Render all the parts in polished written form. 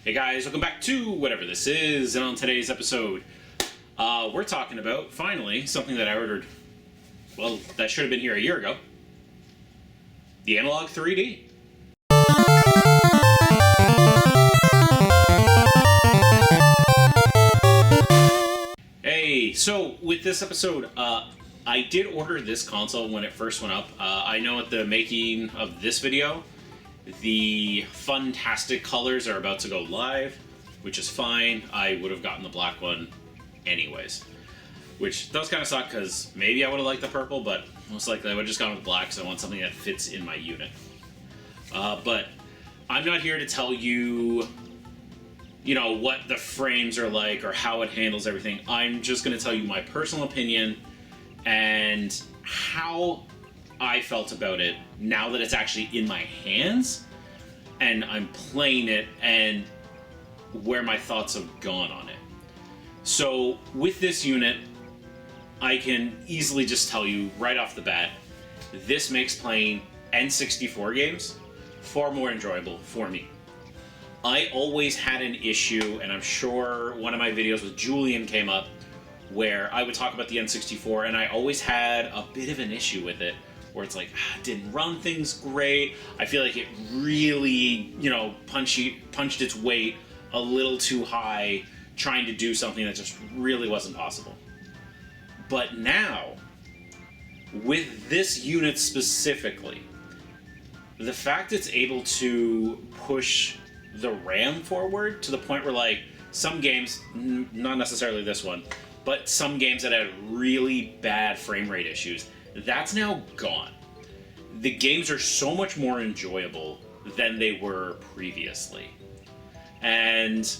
Hey guys, welcome back to whatever this is, and on today's episode, we're talking about, finally, something that I ordered, well, that should have been here a year ago. The Analogue 3D. Hey, so with this episode, I did order this console when it first went up. I know at the making of this video, the fantastic colors are about to go live, which is fine. I would have gotten the black one anyways, which does kind of suck because maybe I would have liked the purple, but most likely I would have just gone with black because I want something that fits in my unit. But I'm not here to tell you, what the frames are like or how it handles everything. I'm just going to tell you my personal opinion and how I felt about it now that it's actually in my hands and I'm playing it and where my thoughts have gone on it. So with this unit, I can easily just tell you right off the bat, this makes playing N64 games far more enjoyable for me. I always had an issue, and I'm sure one of my videos with Julian came up, where I would talk about the N64, and I always had a bit of an issue with it, where it's like, it didn't run things great. I feel like it really, punched its weight a little too high, trying to do something that just really wasn't possible. But now, with this unit specifically, the fact it's able to push the RAM forward to the point where, some games, not necessarily this one, but some games that had really bad frame rate issues, that's now gone. The games are so much more enjoyable than they were previously. And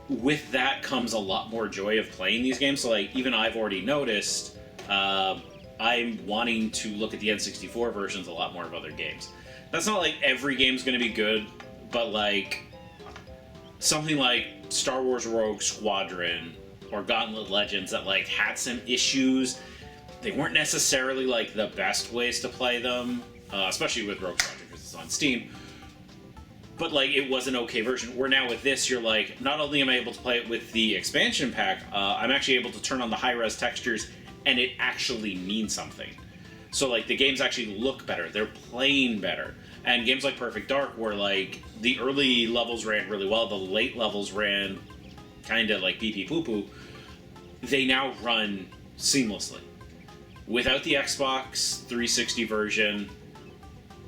with that comes a lot more joy of playing these games. So, even I've already noticed, I'm wanting to look at the N64 versions a lot more of other games. That's not like every game's going to be good, but something like Star Wars Rogue Squadron or Gauntlet Legends that had some issues. They weren't necessarily the best ways to play them, especially with Rogue Squadron because it's on Steam. But it was an okay version. Where now with this, you're not only am I able to play it with the expansion pack, I'm actually able to turn on the high-res textures, and it actually means something. So the games actually look better. They're playing better. And games like Perfect Dark, where the early levels ran really well, the late levels ran kind of pee-pee poo-poo, they now run seamlessly. Without the Xbox 360 version,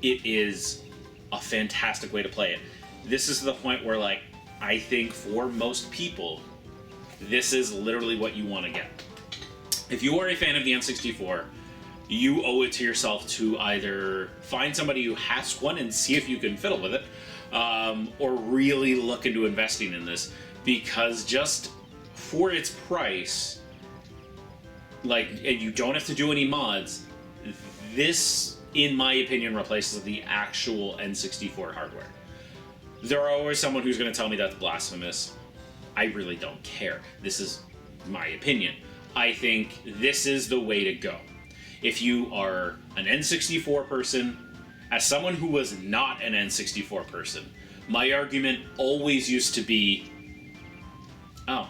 it is a fantastic way to play it. This is the point where I think for most people, this is literally what you want to get. If you are a fan of the N64, you owe it to yourself to either find somebody who has one and see if you can fiddle with it, or really look into investing in this, because just for its price, and you don't have to do any mods, this, in my opinion, replaces the actual N64 hardware. There are always someone who's going to tell me that's blasphemous. I really don't care. This is my opinion. I think this is the way to go. If you are an N64 person, as someone who was not an N64 person, my argument always used to be, I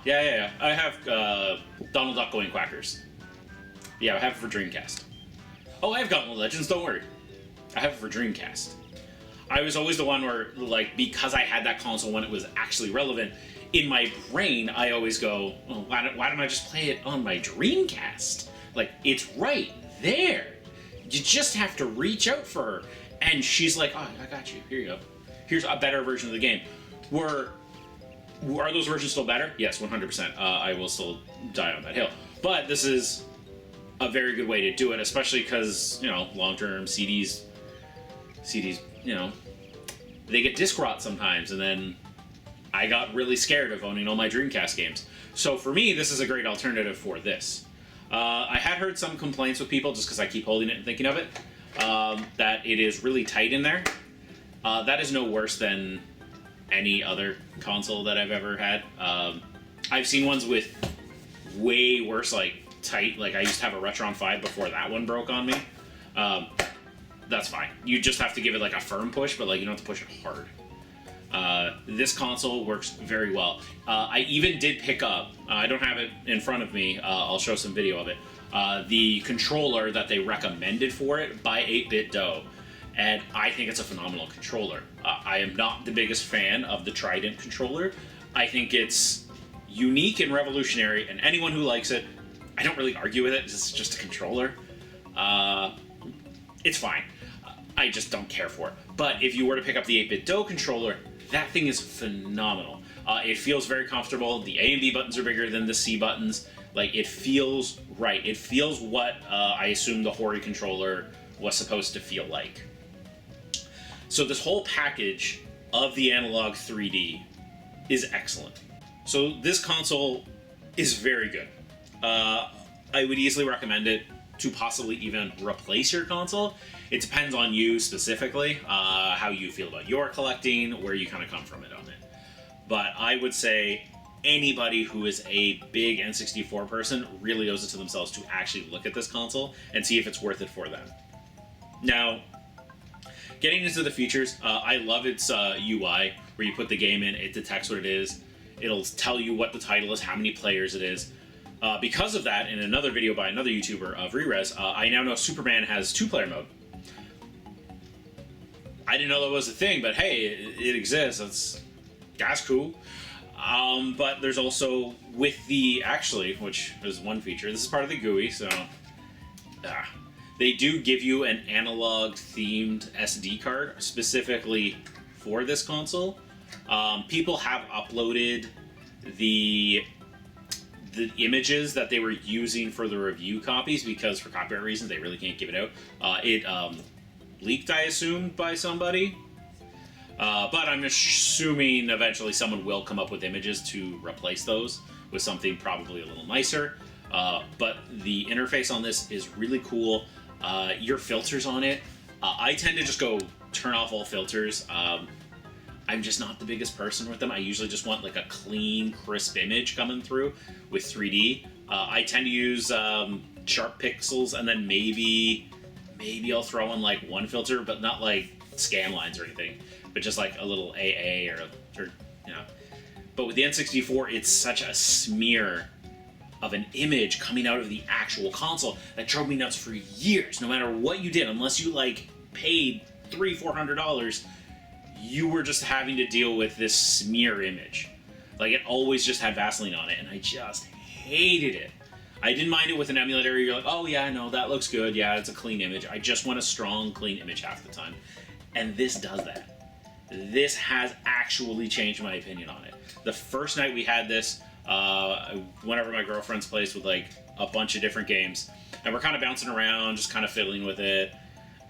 have Donald Duck Going Quackers. Yeah, I have it for Dreamcast. Oh, I have Gauntlet Legends, don't worry. I have it for Dreamcast. I was always the one where, because I had that console when it was actually relevant, in my brain, I always go, why don't I just play it on my Dreamcast? It's right there. You just have to reach out for her. And she's like, oh, I got you. Here you go. Here's a better version of the game. Are those versions still better? Yes, 100%. I will still die on that hill. But this is a very good way to do it, especially because, long-term CDs, they get disc rot sometimes, and then I got really scared of owning all my Dreamcast games. So for me, this is a great alternative for this. I had heard some complaints with people, just because I keep holding it and thinking of it, that it is really tight in there. That is no worse than any other console that I've ever had. I've seen ones with way worse, tight. I used to have a Retron 5 before that one broke on me. That's fine. You just have to give it a firm push, but you don't have to push it hard. This console works very well. I even did pick up, I don't have it in front of me, I'll show some video of it, the controller that they recommended for it by 8BitDo. And I think it's a phenomenal controller. I am not the biggest fan of the Trident controller. I think it's unique and revolutionary, and anyone who likes it, I don't really argue with it. It's just a controller. It's fine. I just don't care for it. But if you were to pick up the 8BitDo controller, that thing is phenomenal. It feels very comfortable. The A and B buttons are bigger than the C buttons. Like, it feels right. It feels what I assume the Hori controller was supposed to feel like. So this whole package of the Analogue 3D is excellent. So this console is very good. I would easily recommend it to possibly even replace your console. It depends on you specifically, how you feel about your collecting, where you kind of come from it on it. But I would say anybody who is a big N64 person really owes it to themselves to actually look at this console and see if it's worth it for them. Now, getting into the features, I love its UI, where you put the game in, it detects what it is, it'll tell you what the title is, how many players it is. Because of that, in another video by another YouTuber of Rerez, I now know Superman has 2-player mode. I didn't know that was a thing, but hey, it exists. That's cool. But there's also, with the, actually, which is one feature, this is part of the GUI, so they do give you an analog-themed SD card specifically for this console. People have uploaded the images that they were using for the review copies, because for copyright reasons they really can't give it out. It leaked, I assume, by somebody. But I'm assuming eventually someone will come up with images to replace those with something probably a little nicer. But the interface on this is really cool. Your filters on it, I tend to just go turn off all filters. I'm just not the biggest person with them. I usually just want like a clean, crisp image coming through with 3D. I tend to use sharp pixels, and then maybe I'll throw in like one filter, but not like scan lines or anything, but just like a little AA or you know. But with the N64, it's such a smear of an image coming out of the actual console that drove me nuts for years. No matter what you did, unless you like paid $300-400, you were just having to deal with this smear image. Like, it always just had Vaseline on it, and I just hated it. I didn't mind it with an emulator. You're like, oh yeah, no, that looks good. Yeah, it's a clean image. I just want a strong, clean image half the time. And this does that. This has actually changed my opinion on it. The first night we had this, I went over to my girlfriend's place with like a bunch of different games, and we're kind of bouncing around, just kind of fiddling with it.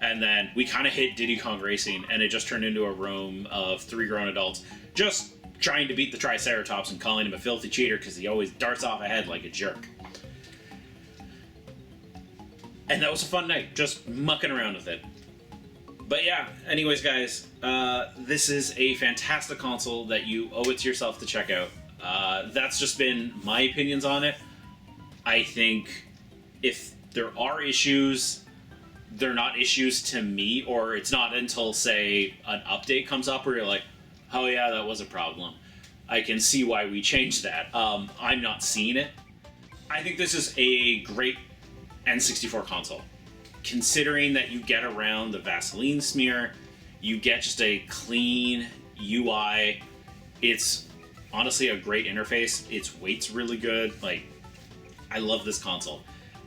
And then we kind of hit Diddy Kong Racing, and it just turned into a room of 3 grown adults just trying to beat the Triceratops and calling him a filthy cheater because he always darts off ahead like a jerk. And that was a fun night, just mucking around with it. But yeah, anyways guys, this is a fantastic console that you owe it to yourself to check out. That's just been my opinions on it. I think if there are issues, they're not issues to me, or it's not until, say, an update comes up where you're like, oh yeah, that was a problem. I can see why we changed that. I'm not seeing it. I think this is a great N64 console. Considering that you get around the Vaseline smear, you get just a clean UI. It's honestly a great interface. Its weight's really good. Like, I love this console.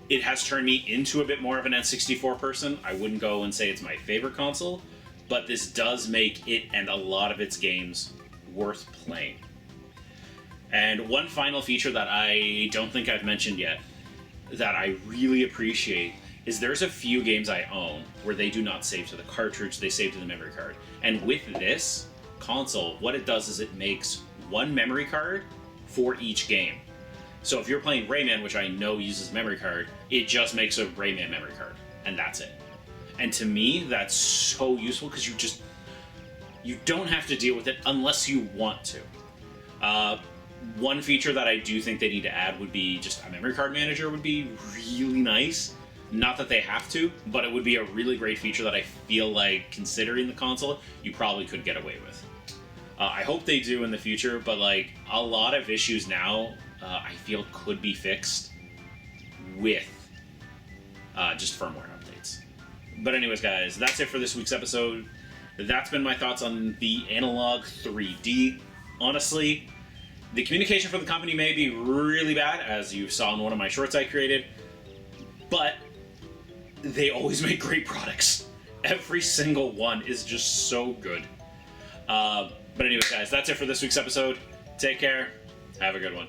It has turned me into a bit more of an N64 person. I wouldn't go and say it's my favorite console, but this does make it and a lot of its games worth playing. And one final feature that I don't think I've mentioned yet that I really appreciate is there's a few games I own where they do not save to the cartridge, they save to the memory card. And with this console, what it does is it makes one memory card for each game. So if you're playing Rayman, which I know uses a memory card, it just makes a Rayman memory card, and that's it. And to me, that's so useful because you don't have to deal with it unless you want to. One feature that I do think they need to add would be just a memory card manager would be really nice. Not that they have to, but it would be a really great feature that I feel like, considering the console, you probably could get away with. I hope they do in the future, but like a lot of issues now, I feel could be fixed with just firmware updates. But anyways, guys, that's it for this week's episode. That's been my thoughts on the Analogue 3D. Honestly, the communication from the company may be really bad, as you saw in one of my shorts I created, but they always make great products. Every single one is just so good. But anyways, guys, that's it for this week's episode. Take care. Have a good one.